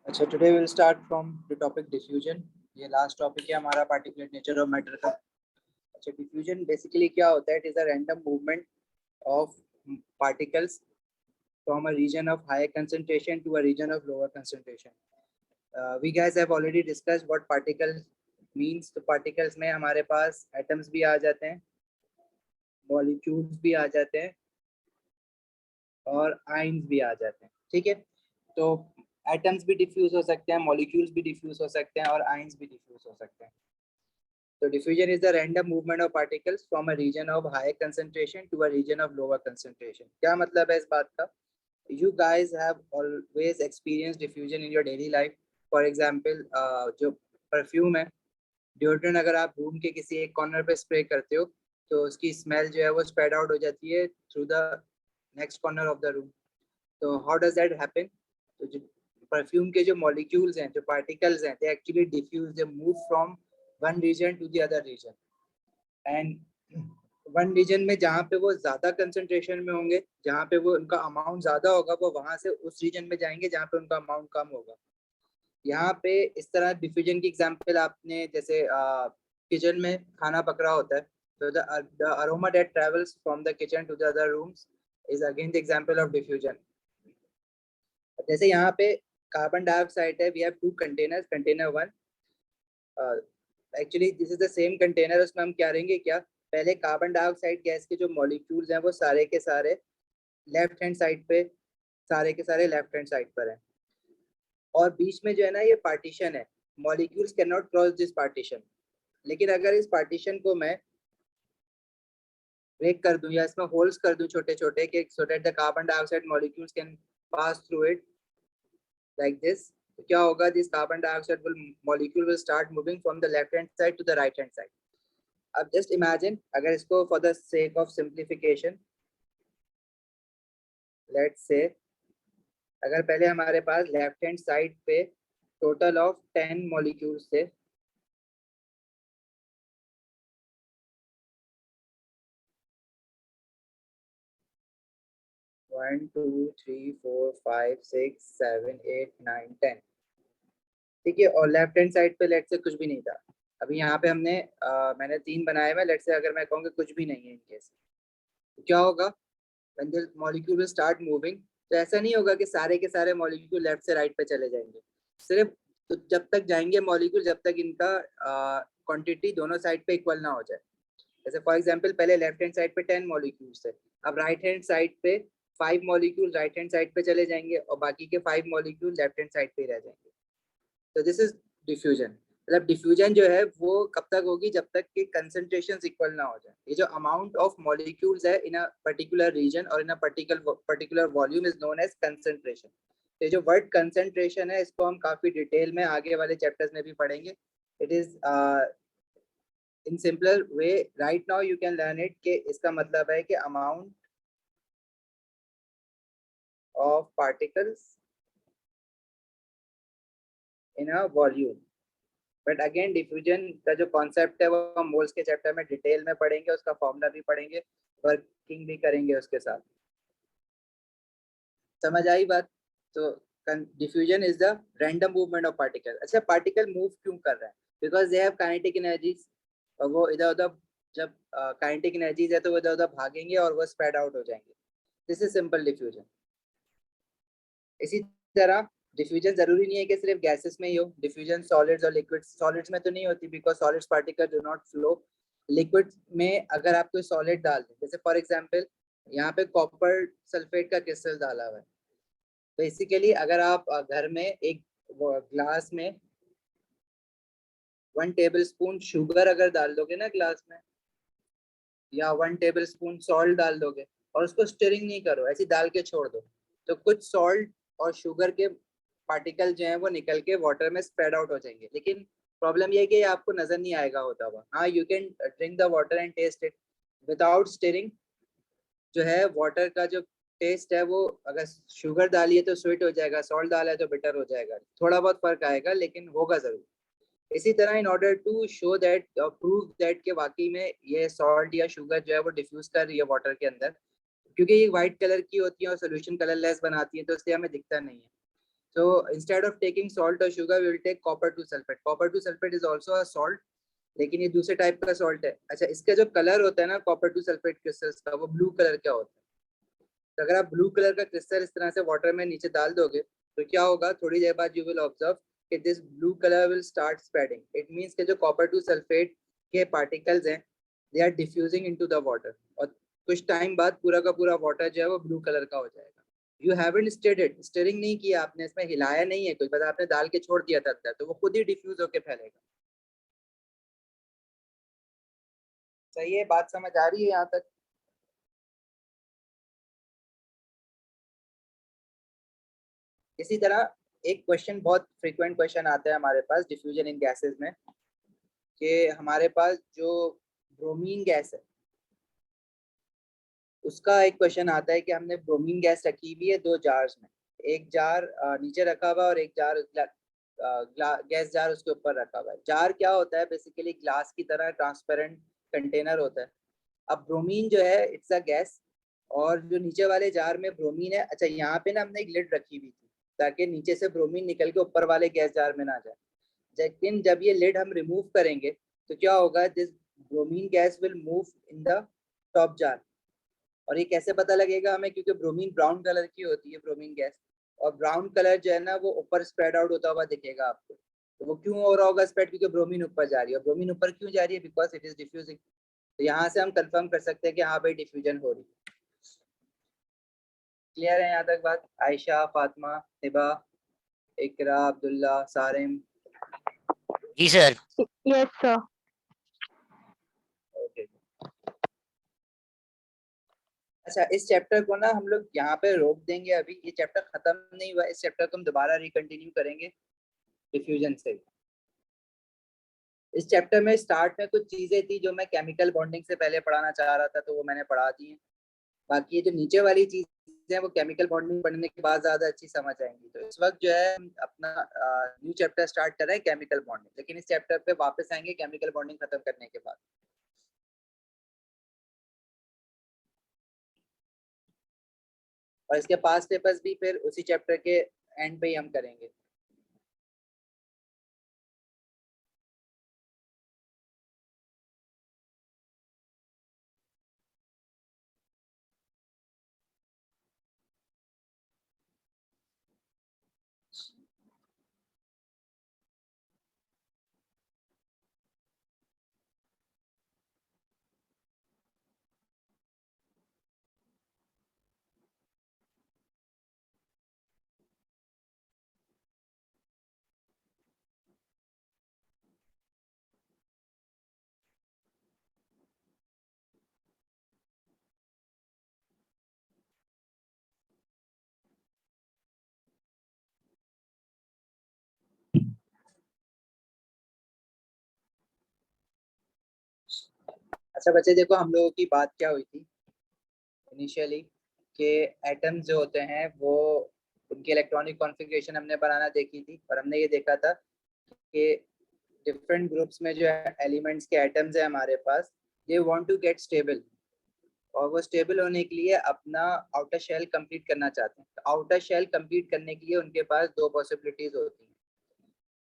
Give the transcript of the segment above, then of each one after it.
अच्छा, today will start from the topic diffusion. ये last topic है हमारा पार्टिकुलेट नेचर ऑफ मैटर का। अच्छा, डिफ्यूजन बेसिकली क्या होता है? It is a random movement of particles from a region of higher concentration to a region of lower concentration. We guys have already discussed what particles means. तो particles में हमारे पास atoms भी आ जाते हैं, molecules भी आ जाते हैं और आयंस भी आ जाते हैं। ठीक है, तो एटम्स भी डिफ्यूज हो सकते हैं, मॉलिक्यूल्स भी डिफ्यूज हो सकते हैं और आयंस भी डिफ्यूज हो सकते हैं। तो diffusion is the random movement of particles from a region of high concentration to a region of lower concentration. क्या मतलब है इस बात का? You guys have always experience diffusion in your daily life. For example, जो perfume है, deodorant, अगर आप रूम के किसी एक कॉर्नर पे स्प्रे करते हो तो उसकी स्मेल जो है वो स्प्रेड आउट हो जाती है through the next corner of the room. तो हाउ डज दैट हैपन? तो जो परफ्यूम के जो मॉलिक्यूल्स हैं, जो पार्टिकल्स हैं, they actually diffuse, they move from one region to the other region. And one region में जहाँ पे वो ज्यादा कंसंट्रेशन में होंगे, जहाँ पे वो उनका अमाउंट ज्यादा होगा, वो वहां से उस रीजन में जाएंगे जहाँ पे उनका अमाउंट कम होगा। यहाँ पे इस तरह डिफ्यूजन की एग्जांपल आपने जैसे किचन में खाना पक रहा होता है, तो the aroma that travels from the kitchen to the other rooms is again the example of diffusion. जैसे यहाँ पे कार्बन डाइऑक्साइड है, we have two containers, container one, actually this is the same container. उसमें हम क्या करेंगे, क्या पहले कार्बन डाइऑक्साइड गैस के जो मॉलिक्यूल्स हैं वो सारे के सारे लेफ्ट हैंड साइड पे, सारे के सारे लेफ्ट हैंड साइड पर हैं, और बीच में जो है ना ये पार्टीशन है, molecules can not cross this partition. लेकिन अगर इस पार्टीशन को मैं ब्रेक कर दूं या इसमें होल्स कर दूं छोटे छोटे, कि so that the carbon dioxide molecules can pass through it like this, तो क्या होगा? This carbon dioxide will molecule will start moving from the left hand side to the right hand side. अब just imagine, अगर इसको for the sake of simplification let's say, अगर पहले हमारे पास लेफ्ट हैंड साइड पे टोटल ऑफ 10 मॉलिक्यूल्स थे, 1 2 3 4 5 6 7 8 9 10, ठीक है, और लेफ्ट हैंड साइड पे लेट्स से कुछ भी नहीं था। अभी यहाँ पे मैंने 3 बनाए हुए, लेट्स से अगर मैं कहूँ कि कुछ भी नहीं है इनके से, तो क्या होगा? when the molecule will start moving, तो ऐसा नहीं होगा कि सारे के सारे मॉलिक्यूल लेफ्ट से राइट पे चले जाएंगे। सिर्फ तो जब तक जाएंगे मॉलिक्यूल, जब तक इनका क्वांटिटी दोनों साइड पे इक्वल ना हो जाए। जैसे फॉर एग्जांपल, पहले लेफ्ट हैंड साइड पे 10 मॉलिक्यूल्स थे, अब राइट हैंड साइड पे 5 मॉलिक्यूल राइट हैंड साइड पे चले जाएंगे और बाकी के 5 मॉलिक्यूल लेफ्ट हैंड साइड पे ही रह जाएंगे। तो दिस इज डिफ्यूजन। मतलब डिफ्यूजन जो है वो कब तक होगी? जब तक कि कंसंट्रेशन इक्वल ना हो जाए। ये जो अमाउंट ऑफ मॉलिक्यूल्स है इन अ पर्टिकुलर रीजन और in a particular volume is known as concentration. ये जो वर्ड कंसंट्रेशन है, इसको हम काफी डिटेल में आगे वाले चैप्टर्स में भी पढ़ेंगे। It is in simpler way right now you can learn it, कि इसका मतलब है कि amount of particles in a volume. But again diffusion का जो कॉन्सेप्ट है वो हम मोल्स के चैप्टर में डिटेल में पढ़ेंगे, उसका फॉर्मूला भी पढ़ेंगे, वर्किंग भी करेंगे उसके साथ। समझ आई बात? तो diffusion is the random movement of particle. अच्छा, पार्टिकल मूव क्यों कर रहे हैं? Because they have kinetic energies, और वो इधर उधर, जब काइनेटिक एनर्जीज है तो वो इधर उधर भागेंगे और वो स्प्रेड आउट हो जाएंगे। This is simple diffusion. इसी तरह डिफ्यूजन जरूरी नहीं है कि सिर्फ गैसेस में ही हो। डिफ्यूजन सॉलिड्स और लिक्विड्स, सॉलिड्स में तो नहीं होती because solids particle do not flow. Liquid में अगर आप कोई सॉलिड डाल दें, जैसे फॉर एग्जांपल यहाँ पे कॉपर सल्फेट का क्रिस्टल डाला हुआ है, बेसिकली अगर आप घर में एक ग्लास में 1 टेबल स्पून शुगर अगर डाल दोगे ना ग्लास में, या 1 टेबल स्पून सॉल्ट डाल दोगे और उसको स्टिरिंग नहीं करो, ऐसे डाल के छोड़ दो, तो कुछ सॉल्ट और शुगर के पार्टिकल जो है वो निकल के वाटर में स्प्रेड आउट हो जाएंगे। लेकिन प्रॉब्लम ये है कि आपको नजर नहीं आएगा होता हुआ। हाँ, you can drink the water and taste it without stirring. जो है वाटर का जो टेस्ट है वो, अगर शुगर डाली है तो स्वीट हो जाएगा, सॉल्ट डाला है तो बिटर हो जाएगा, थोड़ा बहुत फर्क आएगा लेकिन होगा जरूर। इसी तरह in order to show that, prove that के वाकई में ये सॉल्ट या शुगर जो है वो डिफ्यूज कर रही है वाटर के अंदर, क्योंकि ये व्हाइट कलर की होती है और सोल्यूशन कलरलेस बनाती है तो इसलिए हमें दिखता नहीं है। So instead of taking salt or sugar, we will take copper 2 sulfate. Copper 2 sulfate is also a salt, लेकिन ये दूसरे टाइप का सॉल्ट है. अच्छा, इसका जो कलर होता है ना कॉपर 2 सल्फेट क्रिस्टल्स का, वो ब्लू कलर का होता है. तो अगर आप ब्लू कलर का क्रिस्टल इस तरह से वाटर में नीचे डाल दोगे तो क्या होगा, थोड़ी देर बाद यू विल ऑब्जर्व कि this blue colour will start spreading. It means कि जो कॉपर 2 सल्फेट के पार्टिकल्स हैं they are diffusing into the water, और कुछ टाइम बाद पूरा का पूरा वाटर जो है वो ब्लू कलर का हो जाएगा. You haven't stirred it, stirring नहीं किया आपने, इसमें हिलाया नहीं है कुछ, बस आपने डाल के छोड़ दिया था, तो वो खुद ही डिफ्यूज होकर फैलेगा. सही है, बात समझ आ रही है यहाँ तक? इसी तरह एक क्वेश्चन, बहुत फ्रीक्वेंट क्वेश्चन आता है हमारे पास डिफ्यूजन इन गैसेस में, कि हमारे पास जो ब्रोमीन गैस है उसका एक क्वेश्चन आता है कि हमने ब्रोमीन गैस रखी हुई है दो जार्स में. एक जार नीचे रखा हुआ और एक जार गैस जार उसके ऊपर रखा हुआ है. जार क्या होता है, बेसिकली ग्लास की तरह ट्रांसपेरेंट कंटेनर होता है. अब ब्रोमीन जो है इट्स अ गैस, और जो नीचे वाले जार में ब्रोमीन है. अच्छा, यहाँ पे ना हमने एक लिड रखी हुई थी ताकि नीचे से ब्रोमीन निकल के ऊपर वाले गैस जार में ना जाए. लेकिन जब ये लिड हम रिमूव करेंगे तो क्या होगा, this bromine gas will move in the top jar. और ये कैसे पता लगेगा हमें, क्योंकि ब्रोमीन ब्राउन कलर की होती है ब्रोमीन गैस, और ब्राउन कलर जो है ना वो ऊपर स्प्रेड आउट होता हुआ दिखेगा आपको. तो वो क्यों हो रहा होगा स्प्रेड, क्योंकि ब्रोमीन ऊपर जा रही है. और ब्रोमीन ऊपर क्यों जा रही है, बिकॉज इट इज डिफ्यूजिंग. तो यहाँ से हम कंफर्म कर सकते हैं कि हाँ भाई डिफ्यूजन हो रही है. क्लियर है यहाँ तक बात? आयशा, फातिमा, हिबा, इकरा, अब्दुल्ला, सारिम? जी सर. Yes sir. ओके. अच्छा, इस चैप्टर को ना हम लोग यहाँ पे रोक देंगे अभी. ये चैप्टर खत्म नहीं हुआ, इस चैप्टर को हम दोबारा रिकंटिन्यू करेंगे डिफ्यूजन से. इस चैप्टर में स्टार्ट में कुछ चीजें थी जो मैं केमिकल बॉन्डिंग से पहले पढ़ाना चाह रहा था, तो वो मैंने पढ़ा दी है. बाकी ये जो नीचे वाली चीजें हैं वो केमिकल बॉन्डिंग पढ़ने के बाद ज्यादा अच्छी समझ आएंगी. तो इस वक्त जो है हम अपना न्यू चैप्टर स्टार्ट कर रहे हैं केमिकल बॉन्डिंग, लेकिन इस चैप्टर पे वापस आएंगे केमिकल बॉन्डिंग खत्म करने के बाद. और इसके पास पेपर्स भी फिर उसी चैप्टर के एंड पे ही हम करेंगे. अच्छा बच्चे, देखो हम लोगों की बात क्या हुई थी इनिशियली, कि एटम्स जो होते हैं वो उनकी इलेक्ट्रॉनिक कॉन्फ़िगरेशन हमने बनाना देखी थी. और हमने ये देखा था कि डिफरेंट ग्रुप्स में जो एलिमेंट्स के एटम्स है हमारे पास, they want to get stable, और वो स्टेबल होने के लिए अपना आउटर शेल कंप्लीट करना चाहते हैं. तो आउटर शेल कंप्लीट करने के लिए उनके पास दो पॉसिबिलिटीज होती हैं.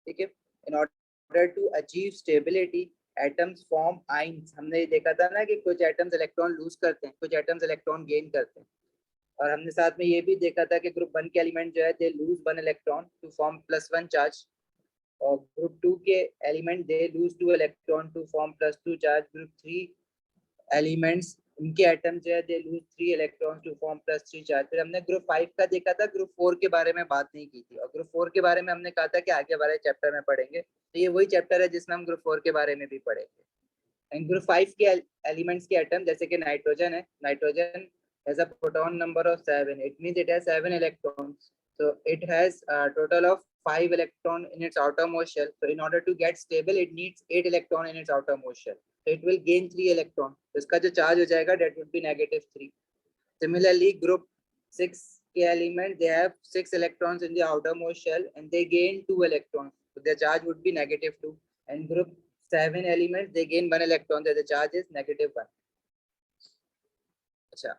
ठीक है, in order to achieve stability atoms form ions. हमने ये देखा था ना कि कुछ एटम्स इलेक्ट्रॉन लूज करते हैं, कुछ एटम्स इलेक्ट्रॉन गेन करते हैं. और हमने साथ में ये भी देखा था कि ग्रुप 1 के एलिमेंट जो है they lose 1 electron to form +1 charge, और ग्रुप 2 के element they lose 2 electron to form +2 charge. Group 3 elements उनके एटम जो है they lose 3 electrons to form +3 charge. फिर हमने ग्रुप 5 का देखा था, ग्रुप 4 के बारे में बात नहीं की थी. और ग्रुप 4 के बारे में हमने कहा था कि आगे वाले चैप्टर में पढ़ेंगे. तो ये वही चैप्टर है जिसमें हम ग्रुप 4 के बारे में भी पढ़ेंगे. एंड ग्रुप 5 के एलिमेंट्स के एटम जैसे कि नाइट्रोजन है, nitrogen has a proton number of 7. It means it has 7 electrons. So it has a total of 5 electron in its outermost shell. So in order to get stable, it needs 8 electron in its outermost shell. So it will gain 3 electron. तो इसका जो charge हो जाएगा that would be -3. Similarly, group 6 के element, they have 6 electrons in the outermost shell and they gain 2 electrons. So their charge would be -2. And group 7 elements, they gain 1 electron. So the charge is -1. अच्छा,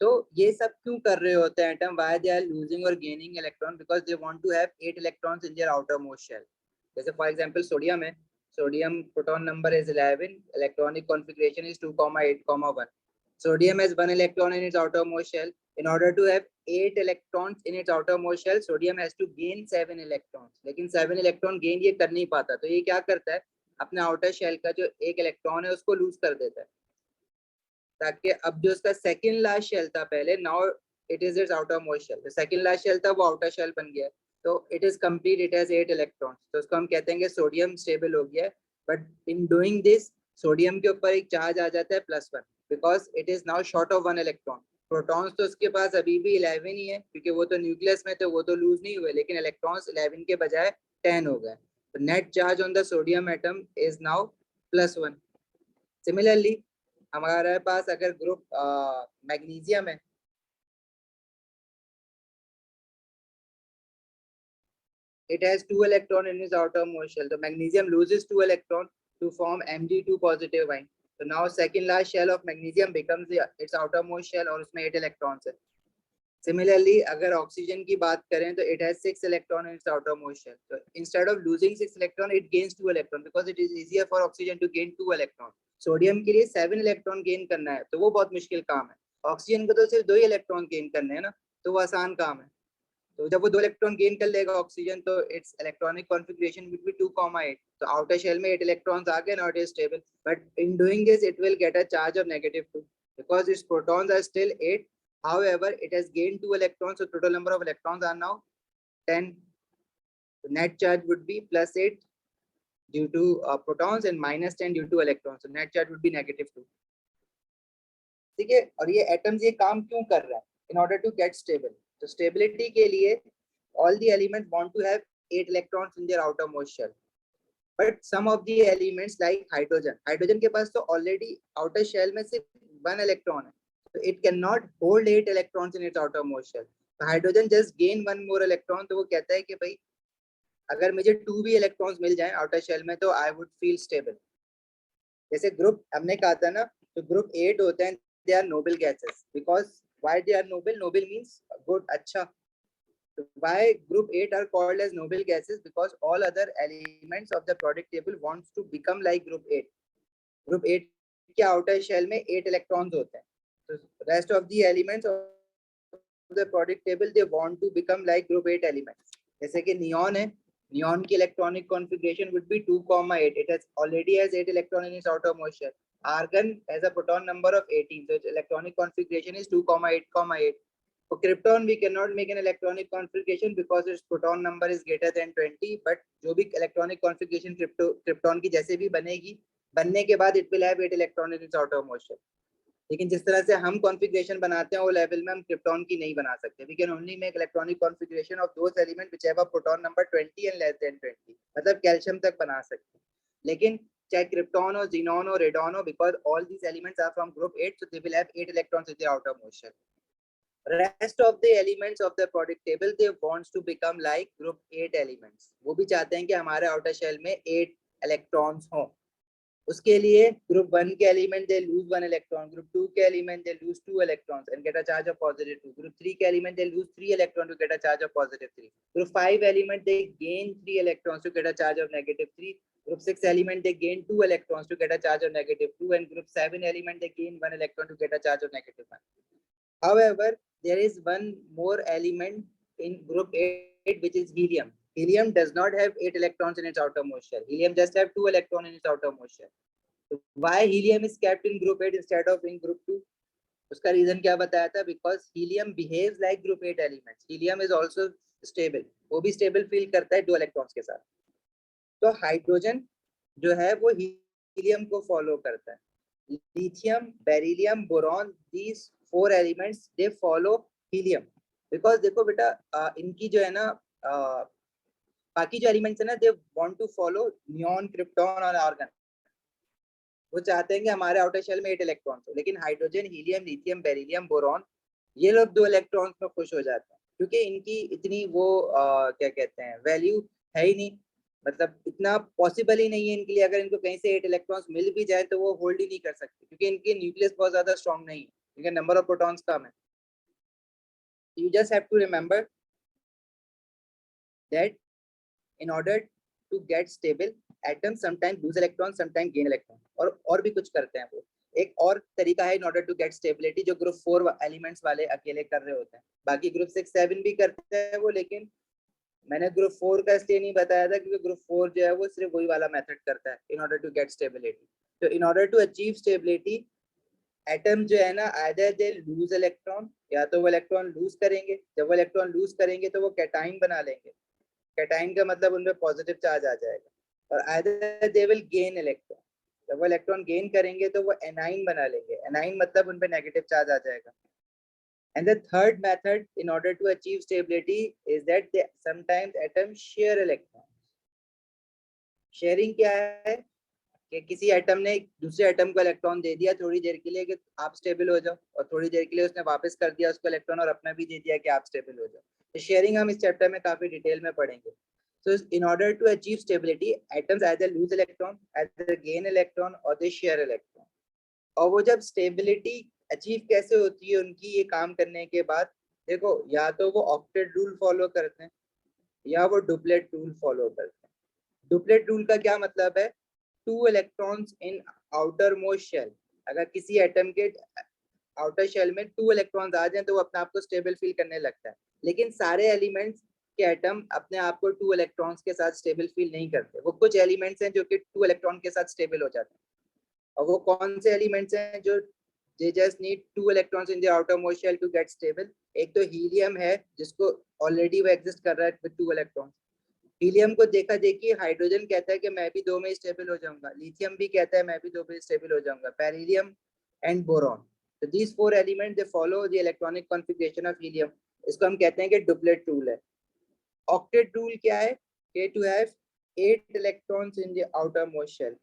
तो ये सब क्यों कर रहे होते हैं atom? Why they are losing और gaining electron? Because they want to have 8 electrons in their outermost shell. जैसे फॉर एग्जांपल सोडियम है, sodium proton number is 11, electronic configuration is 2,8,1. Sodium has 1 electron in its outermost shell. In order to have 8 electrons in its outermost shell, sodium has to gain 7 electrons. लेकिन 7 electron gain ये कर नहीं पाता, तो ये क्या करता है? अपने outer shell का जो एक इलेक्ट्रॉन है उसको लूज कर देता है, ताकि अब जो उसका सेकंड लास्ट शेल था पहले, now it is it's outermost shell. तो सेकंड लास्ट शेल था वो outer shell बन गया, तो it is complete, it has 8 electrons. तो उसको हम कहते हैं कि सोडियम स्टेबल हो गया. But in doing this sodium के ऊपर एक चार्ज आ जाता है +1, because it is now short of 1 electron. Protons तो उसके पास अभी भी 11 ही है, क्योंकि वो तो न्यूक्लियस में थे, वो तो लूज नहीं हुए, लेकिन इलेक्ट्रॉन्स 11 के बजाय 10 हो गए. तो net charge on the sodium atom is now +1. Similarly हमारे पास अगर ग्रुप मैग्नीशियम है, it has 2 electron in its outermost shell. So magnesium loses 2 electron to form Mg2 positive ion. So now second last shell of magnesium becomes its outermost shell और उसमें 8 electrons है. Similarly, अगर oxygen की बात करें तो it has 6 electron in its outermost shell. So instead of losing 6 electron, it gains 2 electron because it is easier for oxygen to gain 2 electron. Sodium के लिए 7 इलेक्ट्रॉन गेन करना है, तो वो बहुत मुश्किल काम है. ऑक्सीजन को तो सिर्फ 2 ही इलेक्ट्रॉन गेन करने हैं ना, तो वो आसान काम है. तो जब वो 2 इलेक्ट्रॉन गेन कर लेगा ऑक्सीजन, तो it's electronic configuration will be 2,8. तो आउटर शेल में 8 इलेक्ट्रॉन्स आ गए, now it is stable. But in doing this it will get a charge of -2 because its protons are still 8. However, it has gained 2 electrons, so total number of electrons are now 10. The net charge would be +8 due to protons and -10 due to electrons. So net charge would be -2. ठीक है. और ये atoms ये काम क्यों कर रहा है? In order to get stable. तो स्टेबिलिटी के लिए all the elements want to have 8 electrons in their outermost shell. But some of the elements like hydrogen के पास तो already outer shell में सिर्फ 1 electron है, so it cannot hold 8 electrons in its outermost shell. So hydrogen just gain 1 more electron, तो वो कहता है कि भाई अगर मुझे 2 भी electrons मिल जाएं outer shell में तो I would feel stable. जैसे ग्रुप हमने कहा था ना, तो ग्रुप 8 होते हैं, they are noble gases. Because why they are noble? Noble means good, अच्छा. Why group 8 are called as noble gases? Because all other elements of the periodic table wants to become like group 8. Group 8 के outer shell में 8 electrons होते हैं. So rest of the elements of the periodic table they want to become like group 8 elements. जैसे कि neon है, neon की electronic configuration would be 2,8. It has already has 8 electrons in its outermost shell. Argon has a proton number of 18, so its electronic configuration is 2,8,8. For krypton, we cannot make an electronic configuration because its proton number is greater than 20. But जो भी electronic configuration krypton की जैसे भी बनेगी, बनने के बाद it will have 8 electrons in its outermost shell. लेकिन जिस तरह से हम कॉन्फ़िगरेशन बनाते हैं वो लेवल में हम क्रिप्टॉन की नहीं बना सकते. We can only make electronic configuration of those element which have a proton number 20 and less than 20. मतलब कैल्शियम तक बना सकते हैं, लेकिन चाहे क्रिप्टॉन हो, ज़ीनॉन हो, रेडॉन हो, because all these elements are from group 8, so they will have 8 electrons in the outermost shell. Rest of the elements of the periodic table they wants to become like group 8 elements. वो भी चाहते हैं कि हमारे outer shell में 8 electrons हों. उसके लिए ग्रुप 1 के element they lose 1 electron, group 2 के element they lose 2 electrons and get a charge of +2, group 3 के element they lose 3 electron to get a charge of +3, group 5 element they gain 3 electrons to get a charge of -3, group 6 element they gain 2 electrons to get a charge of -2 and group 7 element they gain 1 electron to get a charge of -1. However, there is one more element in group 8 which is helium. Helium does not have 8 electrons in its outermost shell. Helium just have 2 electrons in its outermost shell. So why helium is kept in group 8 instead of in group 2? उसका reason क्या बताया था? Because helium behaves like group 8 elements. Helium is also stable. वो भी stable feel करता है 2 electrons के साथ. तो हाइड्रोजन जो है वो हीलियम को फॉलो करता है. Lithium, beryllium, boron, these 4 elements they follow helium. Because देखो बेटा इनकी जो है ना बाकी जो एलिमेंट्स है ना they want to follow neon, krypton और आर्गन. वो चाहते हैं कि हमारे आउटर शेल में 8 इलेक्ट्रॉन्स हो, लेकिन hydrogen, helium, lithium, beryllium, boron ये लोग 2 इलेक्ट्रॉन्स में खुश हो जाते हैं, क्योंकि इनकी इतनी वो क्या कहते हैं वैल्यू है ही नहीं. मतलब इतना पॉसिबल ही नहीं है इनके लिए. अगर इनको कहीं से 8 इलेक्ट्रॉन्स मिल भी जाए तो वो होल्ड ही नहीं कर सकते, क्योंकि इनके न्यूक्लियस बहुत ज्यादा स्ट्रॉन्ग नहीं है, इनका नंबर ऑफ प्रोटॉन्स कम है. you just have to remember that in order to get stable, atoms sometimes lose electron, sometimes gain electron, और भी कुछ करते हैं वो. एक और तरीका है in order to get stability जो ग्रुप 4 एलिमेंट्स वाले अकेले कर रहे होते हैं. बाकी ग्रुप 6 7 भी करते हैं वो, लेकिन मैंने ग्रुप 4 का इसलिए नहीं बताया था क्योंकि ग्रुप 4 जो है वो सिर्फ वही वाला मेथड करता है in order to get stability. तो in order to achieve stability, atom जो है ना आइदर दे लूज इलेक्ट्रॉन, या तो वो इलेक्ट्रॉन लूज करेंगे. जब वो इलेक्ट्रॉन लूज करेंगे तो वो कैटाइन बना लेंगे. कैटाइन का मतलब उनमें पॉजिटिव चार्ज आ जाएगा. और either they will gain electron. जब वो इलेक्ट्रॉन गेन करेंगे तो वो एनाइन बना लेंगे. एनाइन मतलब उनपे नेगेटिव चार्ज आ जाएगा. And the third method in order to achieve stability is that they sometimes atoms share electrons. Sharing क्या है कि किसी एटम ने दूसरे एटम को इलेक्ट्रॉन दे दिया थोड़ी देर के लिए कि आप स्टेबल हो जाओ, और थोड़ी देर के लिए उसने वापस कर दिया उसको इलेक्ट्रॉन और अपना भी दे दिया कि आप स्टेबल हो जाओ. तो शेयरिंग हम इस चैप्टर में काफी डिटेल में पढ़ेंगे. So in order to achieve stability, atoms either lose electron, either gain electron, or they share electron. और वो जब स्टेबिलिटी अचीव कैसे होती है उनकी ये काम करने के बाद, देखो या तो वो ऑक्टेट रूल फॉलो करते हैं या वो डुप्लेट रूल फॉलो करते हैं. डुप्लेट रूल का क्या मतलब है? 2 electrons in outermost shell. अगर किसी एटम के आउटर शेल में 2 इलेक्ट्रॉन्स आ जाएं तो वो अपने आप को स्टेबल फील करने लगता है. लेकिन सारे एलिमेंट्स के एटम अपने आप को 2 इलेक्ट्रॉन्स के साथ स्टेबल फील नहीं करते. वो कुछ एलिमेंट्स हैं जो कि 2 इलेक्ट्रॉन के साथ स्टेबल हो जाते हैं. और वो कौन से एलिमेंट्स हैं जो they just need 2 electrons in the outermost shell to get stable? एक तो हीलियम है जिसको ऑलरेडी वो एग्जिस्ट कर रहा है with 2 electrons. हीलियम को देखा देखिए हाइड्रोजन कहता है कि मैं भी 2 में स्टेबल हो जाऊंगा. लिथियम भी कहता है मैं भी 2 में स्टेबल हो जाऊंगा. Beryllium and boron. So these 4 elements they follow the electronic configuration of helium. इसको हम कहते हैं कि डुप्लेट रूल है. ऑक्टेट रूल क्या है? कि to have 8 electrons in the outermost shell.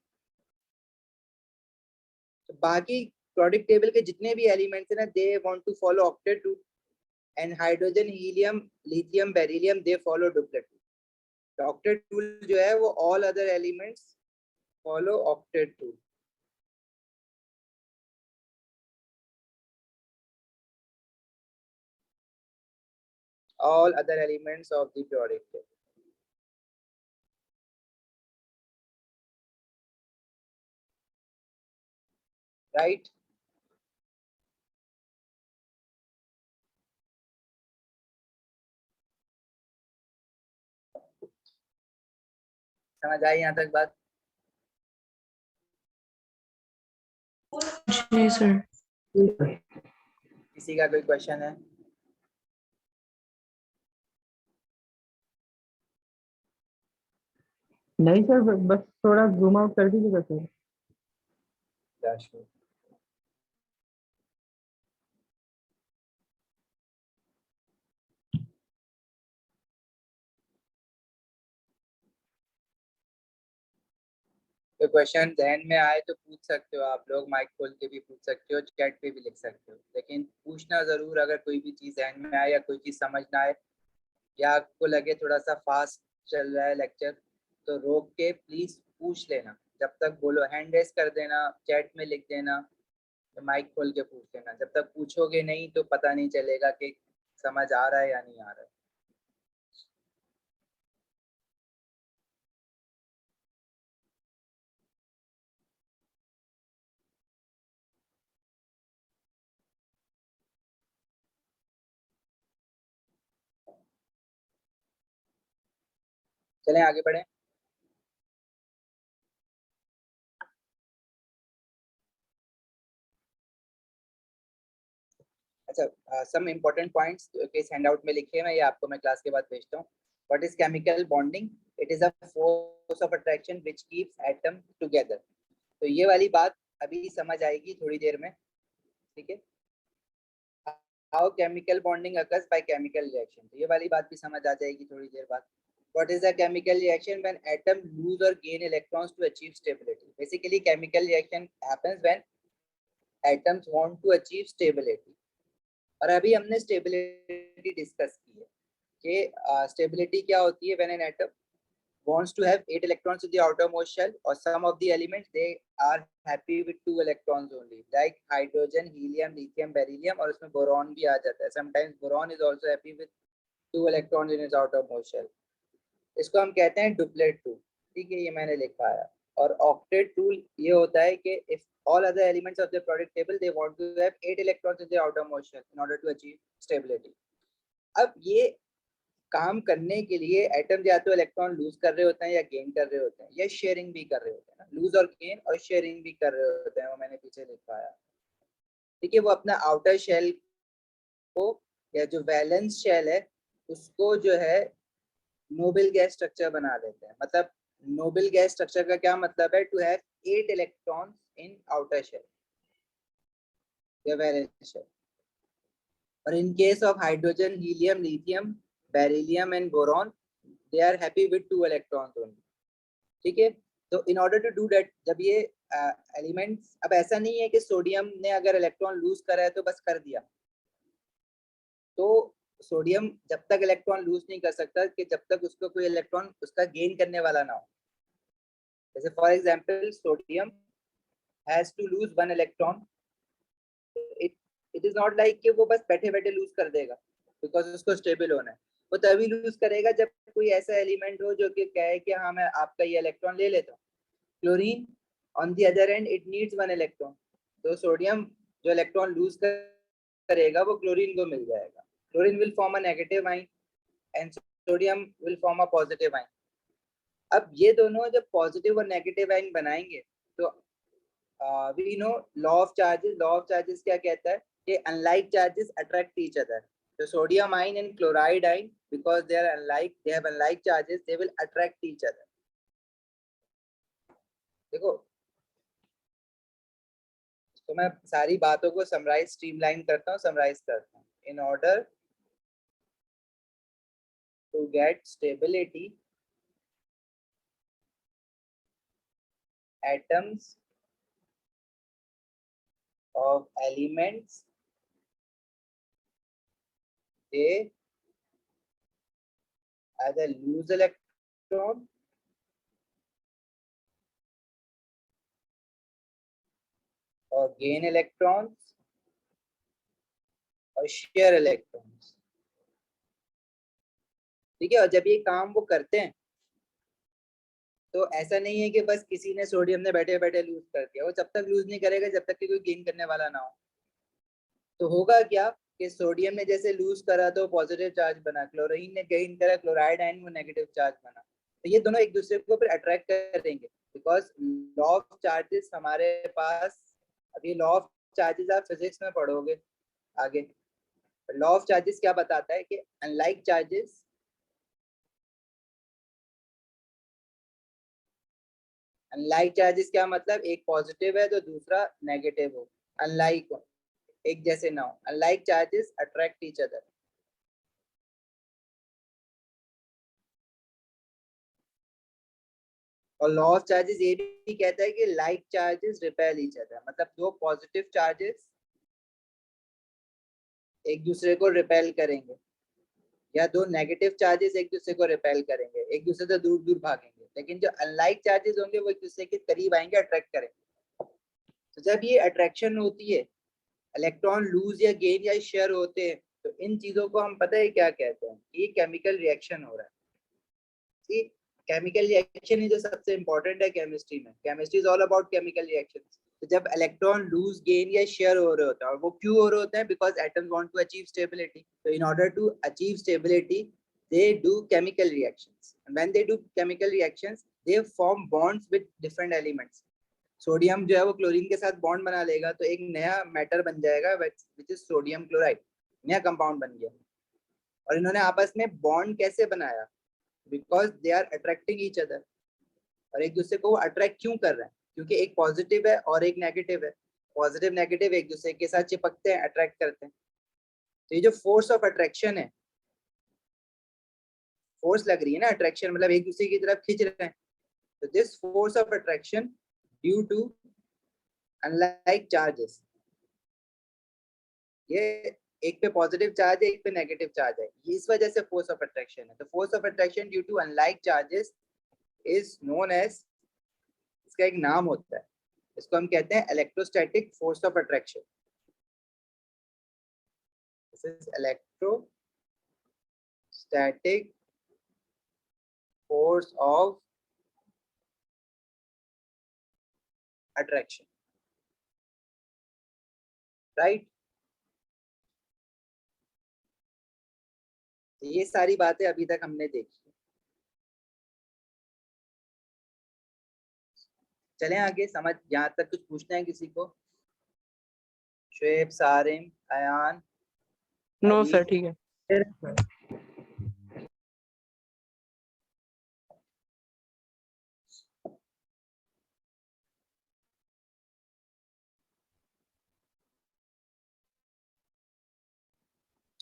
तो बाकी प्रोडक्ट टेबल के जितने भी एलिमेंट्स हैं ना they want to follow octet rule. And hydrogen, helium, lithium, beryllium they follow duplet rule. तो ऑक्टेट रूल जो है वो all other elements follow octet rule. all other elements of the periodic table. Right? समझ आई यहाँ तक बात? जी sir. किसी का कोई क्वेश्चन है? नहीं सर, बस थोड़ा जूम आउट कर दीजिएगा सर. तो क्वेश्चन ध्यान में आए तो पूछ सकते हो आप लोग, माइक खोल के भी पूछ सकते हो, चैट पे भी लिख सकते हो, लेकिन पूछना जरूर. अगर कोई भी चीज ध्यान में आए या कोई चीज समझ ना आए या आपको लगे थोड़ा सा फास्ट चल रहा है लेक्चर तो रोक के प्लीज पूछ लेना. जब तक बोलो हैंड रेस कर देना, चैट में लिख देना, तो माइक खोल के पूछ लेना. जब तक पूछोगे नहीं तो पता नहीं चलेगा कि समझ आ रहा है या नहीं आ रहा है. चलें आगे बढ़े. अच्छा, सम इम्पोर्टेंट पॉइंट्स के इस हैंडआउट में लिखे हैं, मैं ये आपको मैं क्लास के बाद भेजता हूँ. What is chemical bonding? It is a force of attraction which keeps atom together. तो ये वाली बात अभी समझ आएगी थोड़ी देर में. ठीक है? How chemical bonding occurs by chemical reaction, तो ये वाली बात भी समझ आ जाएगी थोड़ी देर बाद. What is a chemical reaction when atom lose or gain electrons to achieve stability? Basically, chemical reaction happens when atoms want to achieve stability. और अभी हमने स्टेबिलिटी डिस्कस की है कि स्टेबिलिटी क्या होती है when an atom wants to have 8 electrons in the outermost shell, or some of the elements they are happy with 2 electrons only, like hydrogen, helium, lithium, beryllium, और उसमें boron भी आ जाता है. Sometimes boron is also happy with 2 electrons in its outermost shell. इसको हम कहते हैं डुप्लेट टूल. ठीक है, ये मैंने लिखा है. और ऑक्टेट टूल ये होता है कि if all other elements of the periodic table they want to have 8 electrons in the outermost shell in order to achieve stability. अब ये काम करने के लिए एटम या तो इलेक्ट्रॉन लूज कर रहे होते हैं या गेन कर रहे होते हैं या शेयरिंग भी कर रहे होते हैं. लूज और गेन और शेयरिंग भी कर रहे होते हैं, वो मैंने पीछे लिखा है. ठीक है, वो अपना आउटर शेल को या जो वैलेंस शेल है उसको जो है नोबल गैस स्ट्रक्चर बना देते हैं. मतलब नोबल गैस स्ट्रक्चर का क्या मतलब है? To have 8 electrons in outer shell या वैलेंस शेल. और in case of hydrogen, helium, lithium, beryllium and boron they are happy with 2 electrons only. ठीक है, तो in order to do that, जब ये एलिमेंट्स, अब ऐसा नहीं है कि सोडियम ने अगर इलेक्ट्रॉन लूज करा है तो बस कर दिया. तो सोडियम जब तक इलेक्ट्रॉन लूज नहीं कर सकता कि जब तक उसको कोई इलेक्ट्रॉन उसका गेन करने वाला ना हो. जैसे for example sodium has to lose 1 electron. It is not like कि वो बस बैठे बैठे लूज कर देगा बिकॉज उसको स्टेबल होना है. वो तभी लूज करेगा जब कोई ऐसा एलिमेंट हो जो कि कहे कि हाँ मैं आपका ये इलेक्ट्रॉन ले लेता हूँ. Chlorine on the other and it needs 1 electron. तो सोडियम जो इलेक्ट्रॉन लूज करेगा वो क्लोरीन को मिल जाएगा. Chlorine will form a negative ion and sodium will form a positive ion. अब ये दोनों जब पॉजिटिव और नेगेटिव आयन बनाएंगे तो we know law of charges. Law of charges क्या कहता है कि unlike charges attract each other. So sodium ion and chloride ion, because they are unlike, they have unlike charges, they will attract each other. देखो, तो मैं सारी बातों को समराइज, स्ट्रीमलाइन करता हूँ, समराइज करता हूँ. In order to get stability, atoms of elements they either lose electron or gain electrons or share electrons. ठीक है, और जब ये काम वो करते हैं तो ऐसा नहीं है कि बस किसी ने सोडियम ने बैठे बैठे लूज कर दिया. वो जब तक लूज नहीं करेगा जब तक कि कोई गेन करने वाला ना हो. तो होगा क्या कि सोडियम ने जैसे लूज करा तो पॉजिटिव चार्ज बना, क्लोरीन ने गेन करा, क्लोराइड आयन वो नेगेटिव चार्ज बना. तो ये दोनों एक दूसरे को फिर अट्रैक्ट करेंगे बिकॉज लॉ ऑफ चार्जेस हमारे पास. अभी लॉ ऑफ चार्जेस आप फिजिक्स में पढ़ोगे आगे. लॉ ऑफ चार्जेस क्या बताता है कि अनलाइक चार्जेस, अनलाइक चार्जेस क्या मतलब, एक पॉजिटिव है तो दूसरा नेगेटिव हो, अनलाइक हो, एक जैसे ना हो. Unlike charges attract each other. और लॉ ऑफ चार्जेस ये भी कहता है कि like charges repel each other. मतलब दो पॉजिटिव चार्जेस एक दूसरे को रिपेल करेंगे या दो नेगेटिव चार्जेस एक दूसरे को रिपेल करेंगे, एक दूसरे से दूर दूर भागेंगे. लेकिन जो अनलाइक चार्जेस होंगे वो एक दूसरे के करीब आएंगे, अट्रैक्ट करेंगे. तो जब ये अट्रैक्शन होती है, इलेक्ट्रॉन लूज या गेन या शेयर होते हैं, तो इन चीजों को हम पता है क्या कहते हैं. ये केमिकल रिएक्शन हो रहा है. केमिकल रिएक्शन ही जो सबसे इंपॉर्टेंट है केमिस्ट्री में. Chemistry is all about chemical reactions. तो जब इलेक्ट्रॉन लूज, गेन या शेयर हो रहे होते हैं, और वो क्यों हो रहे होते हैं? Because atoms want to achieve stability. तो in order to achieve stability they do chemical reactions, and when they do chemical reactions they form bonds with different elements. Sodium जो है वो क्लोरीन के साथ बॉन्ड बना लेगा तो एक नया मैटर बन जाएगा which is सोडियम क्लोराइड. नया कंपाउंड बन गया. और इन्होंने आपस में बॉन्ड कैसे बनाया? Because they are attracting each other. और एक दूसरे को अट्रैक्ट क्यों कर रहे हैं? क्योंकि एक पॉजिटिव है और एक नेगेटिव है. पॉजिटिव नेगेटिव एक दूसरे के साथ चिपकते हैं, अट्रैक्ट करते हैं. तो ये जो फोर्स ऑफ अट्रैक्शन है, फोर्स लग रही है ना, अट्रैक्शन मतलब एक दूसरे की तरफ खींच रहे हैं. तो this force of attraction due to unlike charges, ये एक पे पॉजिटिव चार्ज है एक पे नेगेटिव चार्ज है, ये इस वजह से फोर्स ऑफ अट्रैक्शन है. तो force of attraction due to unlike charges is known as, इसका एक नाम होता है, इसको हम कहते हैं electrostatic force of attraction. This is electrostatic force of attraction, right. ये सारी बातें अभी तक हमने देखी। चलें आगे, समझ यहाँ तक कुछ पूछना है किसी को? शुएब, सारिम, अयान, नो अली? सर, ठीक है।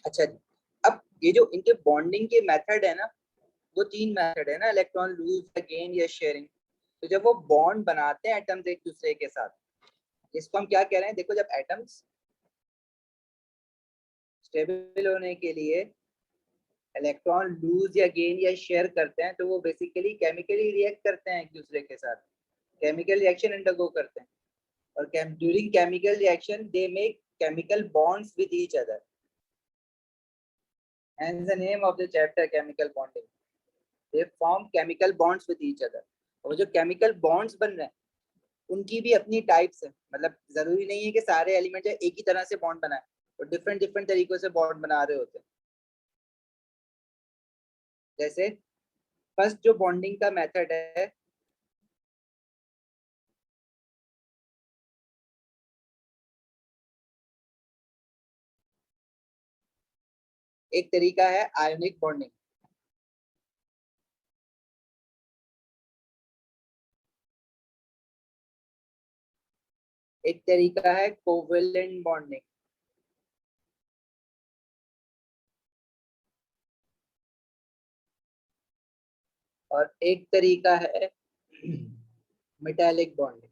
अच्छा, अब ये जो इनके बॉन्डिंग के मेथड है ना, वो 3 मेथड है ना, इलेक्ट्रॉन लूज या गेन या शेयरिंग। तो जब वो बॉन्ड बनाते हैं एटम्स एक दूसरे के साथ, इसको हम क्या कह रहे हैं? देखो, जब एटम्स स्टेबल होने के लिए इलेक्ट्रॉन लूज या गेन या शेयर करते हैं, तो वो बेसिकली केमिकली रिएक्ट करते हैं एक दूसरे के साथ, केमिकल रिएक्शन अंडरगो करते हैं, और during chemical reaction they make chemical bonds with each other, hence the name of the chapter chemical bonding. They form chemical bonds with each other. और जो केमिकल बॉन्ड्स बन रहे हैं उनकी भी अपनी टाइप्स है, मतलब जरूरी नहीं है कि सारे एलिमेंट एक ही तरह से बॉन्ड बनाए, और डिफरेंट डिफरेंट तरीकों से बॉन्ड बना रहे होते हैं। जैसे फर्स्ट जो बॉन्डिंग का मेथड है, एक तरीका है आयोनिक बॉन्डिंग, एक तरीका है कोवेलेंट बॉन्डिंग, और एक तरीका है मेटालिक बॉन्डिंग।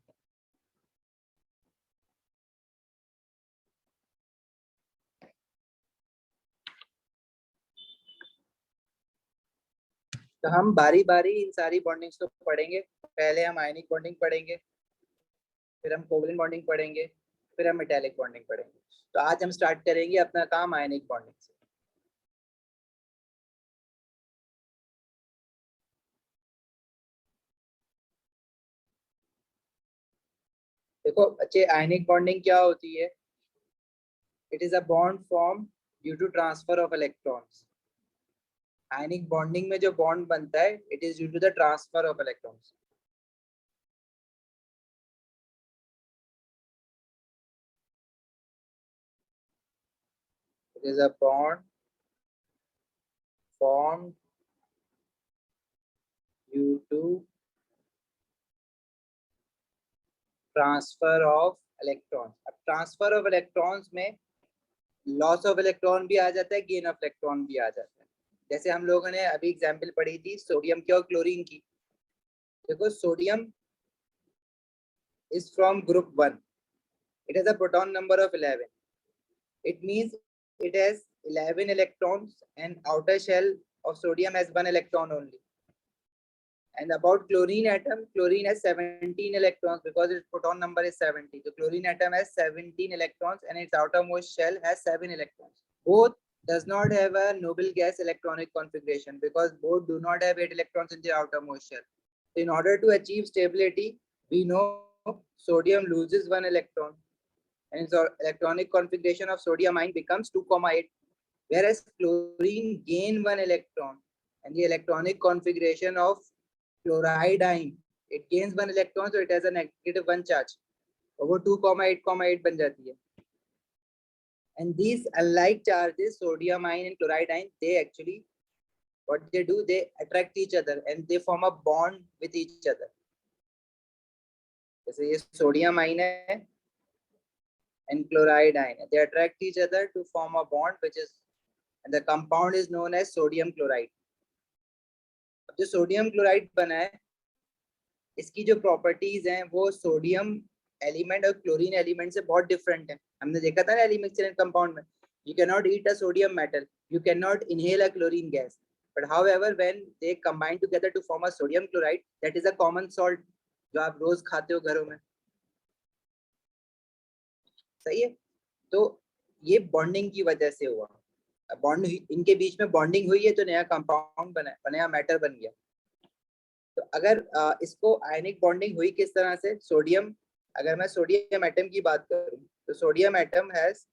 तो हम बारी बारी इन सारी बॉन्डिंग्स को पढ़ेंगे। पहले हम आयनिक बॉन्डिंग पढ़ेंगे, फिर हम कोवेलेंट बॉन्डिंग पढ़ेंगे, फिर हम मेटालिक बॉन्डिंग पढ़ेंगे। तो आज हम स्टार्ट करेंगे अपना काम आयनिक बॉन्डिंग से। देखो बच्चे, आयनिक बॉन्डिंग क्या होती है? It is a bond form due to transfer of electrons. Ionic bonding में जो बॉन्ड बनता है, it is due to the transfer of electrons. It is a bond formed due to transfer of electrons. अब transfer of electrons में loss of electron भी आ जाता है, गेन ऑफ इलेक्ट्रॉन भी आ जाता है। जैसे हम लोगों ने अभी एग्जांपल पढ़ी थी सोडियम की और क्लोरीन की। देखो, sodium is from group 1. It has a proton number of 11. It means it has 11 electrons, and outer shell of sodium has 1 electron only. And about chlorine atom, chlorine has 17 electrons because its proton number is 70. So chlorine atom has 17 electrons and its outermost shell has 7 electrons. Both does not have a noble gas electronic configuration because both do not have 8 electrons in the outermost shell. So in order to achieve stability, we know sodium loses 1 electron, and so electronic configuration of sodium ion becomes 2,8, whereas chlorine gain 1 electron, and the electronic configuration of chloride ion, it gains 1 electron, so it has a -1 charge, और वो 2,8,8 बन जाती है। And these alike charges, sodium ion and chloride ion, they actually, what they do, they attract each other and they form a bond with each other. जैसे ये sodium ion है and chloride ion, they attract each other to form a bond, which is, and the compound is known as sodium chloride. अब जो sodium chloride बना है, इसकी जो properties हैं वो सोडियम एलिमेंट और क्लोरीन एलिमेंट से बहुत डिफरेंट है। हमने देखा था ना एलिमिक्सर एंड कंपाउंड में, you can not eat a sodium metal, you can not inhale a chlorine gas, but however when they combine together to form a sodium chloride, that is a common salt जो आप रोज खाते हो घरों में, सही है। तो ये बॉन्डिंग की वजह से हुआ, बॉन्ड इनके बीच में बॉन्डिंग हुई है तो नया कंपाउंड बना, नया मैटर बन गया। तो अगर इसको आयनिक बॉन्डिंग हुई किस तरह से, सोडियम, अगर मैं सोडियम एटम की बात करूं तो sodium atom has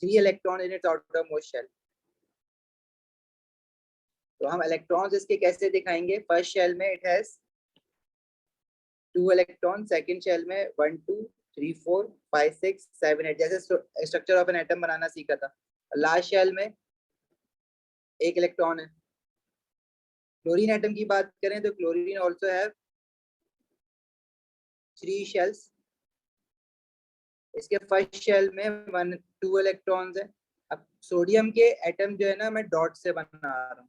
three electron in its outermost shell. तो हम इलेक्ट्रॉन्स इसके कैसे दिखाएंगे, फर्स्ट शेल में it has 2 electron, second shell में 1 2 3 4 5 6 7 8, जैसे स्ट्रक्चर ऑफ एन एटम बनाना सीखा था। लास्ट शेल में 1 इलेक्ट्रॉन है। क्लोरीन एटम की बात करें तो क्लोरीन आल्सो हैव 3 शेल्स। इसके फर्स्ट शेल में 1 2 इलेक्ट्रॉन्स है। अब सोडियम के एटम जो है ना मैं डॉट से बना रहा हूँ,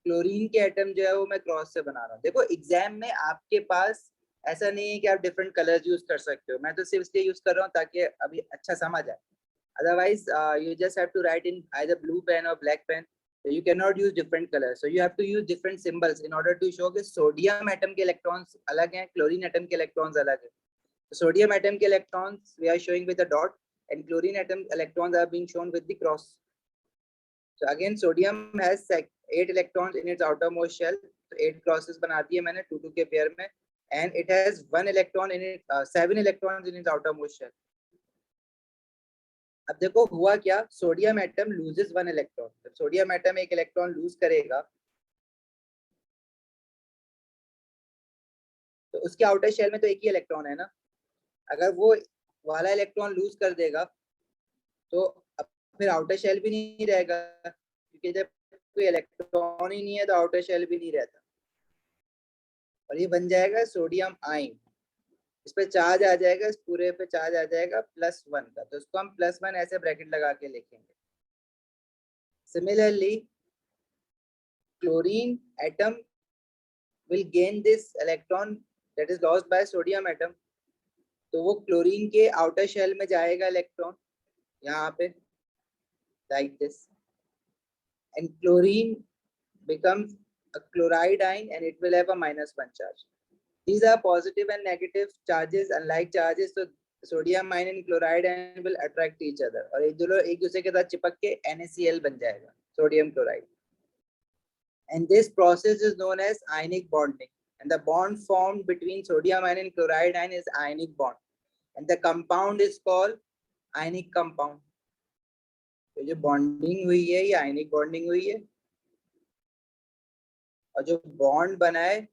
क्लोरीन के एटम जो है वो मैं क्रॉस से बना रहा हूँ। देखो एग्जाम में आपके पास ऐसा नहीं है कि आप डिफरेंट कलर्स यूज कर सकते हो, मैं तो सिर्फ इसलिए यूज कर रहा हूँ ताकि अभी अच्छा समझ आए। Otherwise you just have to write in either blue pen और black pen, so you cannot use different colors, so you have to use different symbols in order to show कि सोडियम एटम के electrons अलग हैं, chlorine atom के electrons अलग हैं। तो sodium atom के electrons we are showing with a dot and chlorine atom electrons are being shown with the cross. So again sodium has 8 electrons in its outermost shell, so 8 crosses बना दिए मैंने 2 2 के pair में, and it has 1 electron in it, 7 electrons in its outermost shell. अब देखो हुआ क्या, sodium atom loses 1 electron. जब सोडियम एटम एक इलेक्ट्रॉन लूज करेगा तो उसके आउटर शेल में तो एक ही इलेक्ट्रॉन है ना, अगर वो वाला इलेक्ट्रॉन लूज कर देगा तो अब फिर आउटर शेल भी नहीं रहेगा, क्योंकि जब कोई इलेक्ट्रॉन ही नहीं है तो आउटर शेल भी नहीं रहता, और ये बन जाएगा सोडियम आयन। इस पे चार्ज आ जाएगा, इस पूरे पे चार्ज आ जाएगा +1 का, तो इसको हम +1 ऐसे ब्रैकेट लगा के लिखेंगे। Similarly chlorine atom will gain this electron that is lost by sodium atom, तो वो क्लोरीन के आउटर शेल में जाएगा इलेक्ट्रॉन यहाँ पे like this, and chlorine becomes a chloride ion and it will have a -1 charge. These are positive and negative charges, unlike charges, so sodium ion and chloride ion will attract each other और एक दूसरे के साथ चिपक के NaCl बन जाएगा, sodium chloride. And this process is known as ionic bonding, and the bond formed between sodium ion and chloride ion is ionic bond, and the compound is called ionic compound. तो जो bonding हुई है ये ionic bonding हुई है, और जो bond बना है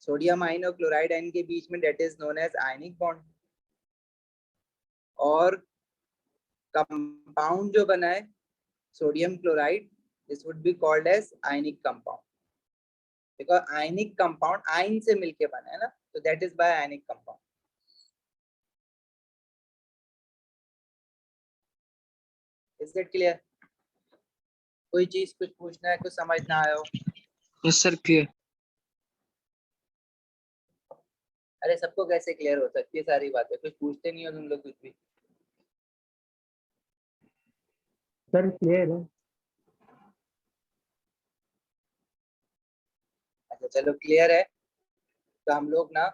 सोडियम आयन और क्लोराइड आयन के बीच में that is known as ionic bond, और कंपाउंड जो बना है sodium chloride, this would be called as ionic compound, because ionic compound ion से मिलके बना है ना, तो that is by ionic compound. Is that clear? कोई चीज कुछ पूछना है, कुछ समझ ना आया हो? Yes sir clear. अरे सबको कैसे क्लियर हो सकती है सारी बातें, कुछ पूछते नहीं हो तुम लोग कुछ भी। सर क्लियर है। अच्छा चलो क्लियर है, तो हम लोग ना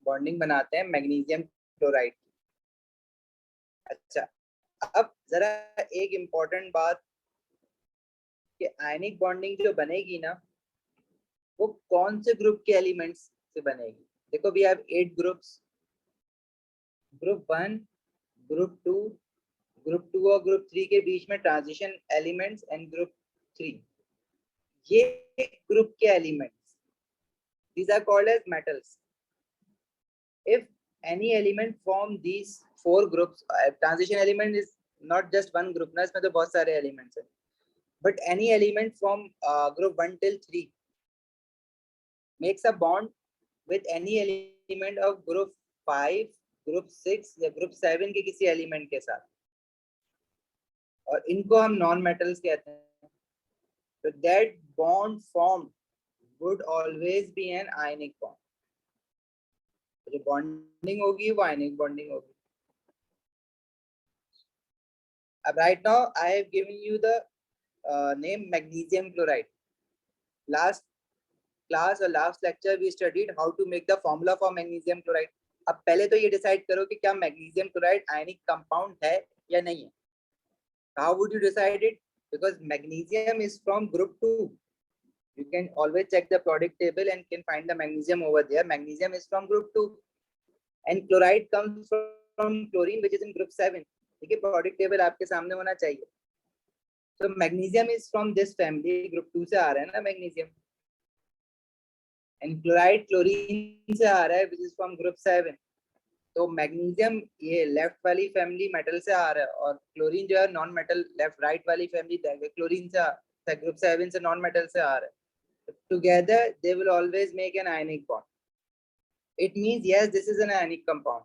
बॉन्डिंग बनाते हैं मैग्नीशियम क्लोराइड। अच्छा अब जरा एक इम्पोर्टेंट बात कि आयनिक बॉन्डिंग जो बनेगी ना वो कौन से ग्रुप के एलिमेंट्स से बनेगी। देखो we have 8 groups, group 1, group 2, group 2 और ग्रुप 3 के बीच में ट्रांजिशन एलिमेंट्स, एंड ग्रुप 3, ये ग्रुप के elements, these are called as metals. If any element form these 4 groups, transition element is not just one group ना, इसमें तो बहुत सारे elements हैं, but any element from group 1 till 3 makes a bond with any element of group 5, group 6 या group 7 के किसी element के साथ, और इनको हम non metals कहते हैं। So that bond formed would always be an ionic bond. जो बॉन्डिंग होगी वो आयनिक बॉन्डिंग होगी। right now I have given you the name magnesium chloride. Last class or last lecture we studied how to make the formula for magnesium chloride. अब पहले तो ये decide करो कि क्या मैग्नीशियम क्लोराइड आयनिक कंपाउंड है या नहीं है. How would you decide it? Because magnesium is from group 2. You can always check the periodic table and can find the magnesium over there. Magnesium is from group 2 and chloride comes from chlorine which is in group 7. ठीक है, periodic table आपके सामने होना चाहिए. So magnesium is from this family, group 2 से आ रहा है ना magnesium. And chloride chlorine से आ रहा है which is from group 7. तो मैग्नीशियम ये लेफ्ट वाली फैमिली मेटल से आ रहा है और क्लोरीन जो है नॉन मेटल लेफ्ट राइट वाली फैमिली क्लोरीन से ग्रुप 7 से नॉन मेटल से आ रहा है. Together they will always make an ionic bond. It means yes this is an ionic compound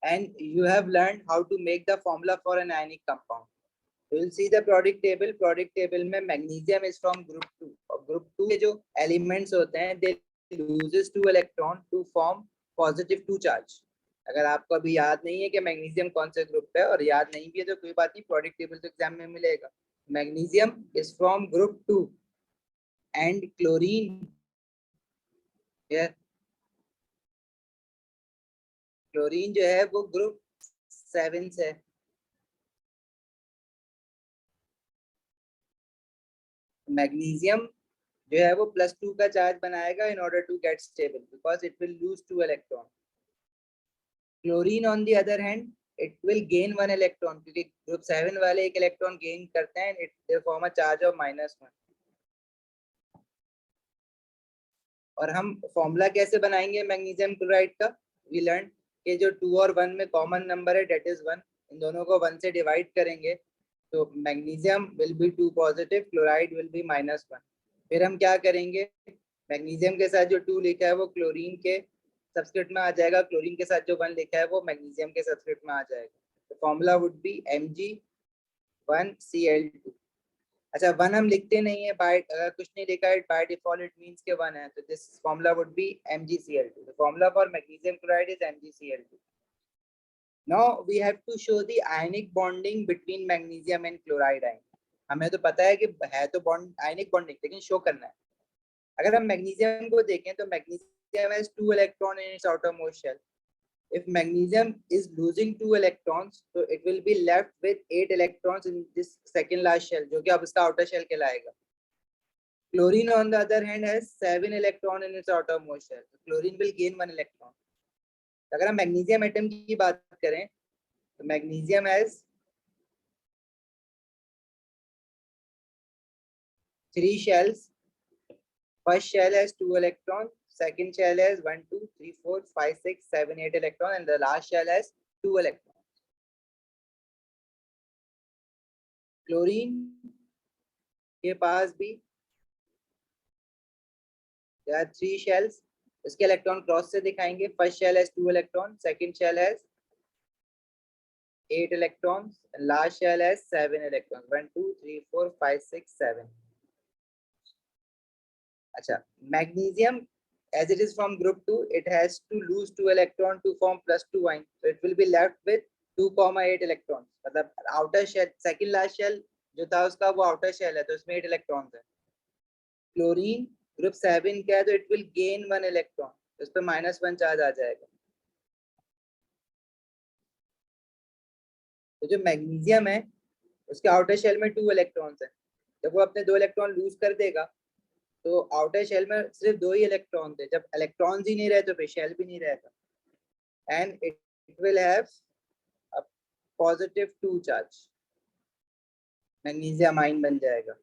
and you have learned how to make the formula for an ionic compound. You will see the periodic table. Periodic table में magnesium is from group 2 और group 2 के जो elements होते हैं they loses 2 electron to form positive 2 charge. अगर आपको अभी याद नहीं है कि मैग्नीशियम कौन से ग्रुप पे है और याद नहीं भी है तो कोई बात नहीं, periodic table तो एग्जाम में मिलेगा. Magnesium is from group 2 and chlorine here. Chlorine जो है वो ग्रुप 7 से. मैग्नीशियम जो है वो +2 का चार्ज बनाएगा in order to get stable because it will lose 2 electron. Chlorine on the other hand it will gain 1 electron क्योंकि ग्रुप 7 वाले 1 इलेक्ट्रॉन गेन करते हैं. it they form a charge of -1. और हम फॉर्मूला कैसे बनाएंगे मैग्नीशियम क्लोराइड का? We learn कि जो 2 और 1 में कॉमन नंबर है डेट इज 1. इन दोनों को 1 से डिवाइड करेंगे तो magnesium will be 2 positive, chloride will be -1. फिर हम क्या करेंगे, मैग्नीशियम के साथ जो 2 लिखा है वो क्लोरीन के सबस्क्रिप्ट में आ जाएगा, क्लोरीन के साथ जो 1 लिखा है वो मैग्नीशियम के सबस्क्रिप्ट में आ जाएगा. तो फॉर्मूला वुड बी Mg1Cl2. अच्छा 1 हम लिखते नहीं है बाय, अगर कुछ नहीं लिखा है बाय डिफॉल्ट इट मींस के 1 है, तो this formula would be MgCl2. The formula for magnesium chloride is MgCl2. Now we have to show the ionic bonding between magnesium and chloride ion. हमें तो पता है कि है तो बॉन्ड आयनिक बॉन्डिंग, लेकिन शो करना है. अगर हम मैग्नीशियम को देखें तो magnesium has 2 electron in its outermost shell. If magnesium is losing 2 electrons, so it will be left with 8 electrons in this second last shell, जो कि अब इसका outer shell कहलाएगा. Chlorine on the other hand has 7 electron in its outermost shell. So chlorine will gain 1 electron. अगर हम magnesium atom की बात करें तो magnesium has 3 shells. First shell has 2 electrons. Second shell has 1, 2, 3, 4, 5, 6, 7, 8 electrons, and the last shell has 2 electrons. Chlorine के पास भी there are 3 shells. इसके electron cross से दिखाएंगे. First shell has 2 electron, second shell has 8 electrons, and last shell has 7 electrons. 1, 2, 3, 4, 5, 6, 7. अच्छा, magnesium as it is from group 2, it has to lose 2 electron to form +2 ion. So it will be left with 2,8 electrons. मतलब outer shell, second last shell जो था उसका वो outer shell है तो इसमें 8 electrons है. Chlorine group 7 का है तो it will gain 1 electron. तो इस पे -1 चार्ज आ जाएगा. तो जो मैग्नीशियम है उसके आउटर शेल में 2 इलेक्ट्रॉन्स हैं. जब वो अपने 2 इलेक्ट्रॉन लूज कर देगा तो आउटर शेल में सिर्फ 2 ही इलेक्ट्रॉन थे. जब इलेक्ट्रॉन्स ही नहीं रहे तो फिर शेल भी नहीं रहेगा. And it will have a positive 2 charge. Magnesium ion बन जाएगा.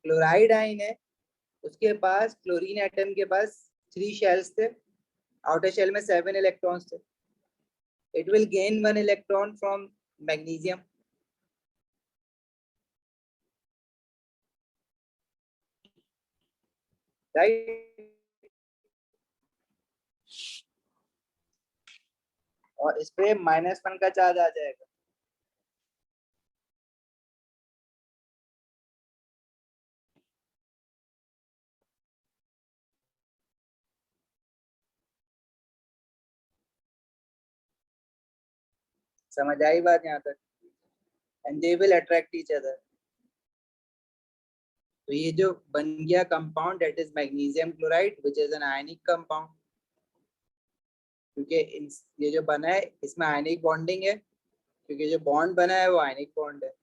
क्लोराइड आयन है, उसके पास क्लोरीन एटम के पास 3 शेल्स थे, आउटर शेल में 7 इलेक्ट्रॉन्स थे. It will gain 1 electron from magnesium. Right, और इस पे -1 का चार्ज आ जाएगा. समझ आई बात यहाँ तक? and they will attract each other. तो ये जो बन गया compound that is magnesium chloride which is an ionic compound. क्योंकि ये जो बना है इसमें आयनिक बॉन्डिंग है, क्योंकि जो बॉन्ड बना है वो आयनिक बॉन्ड है.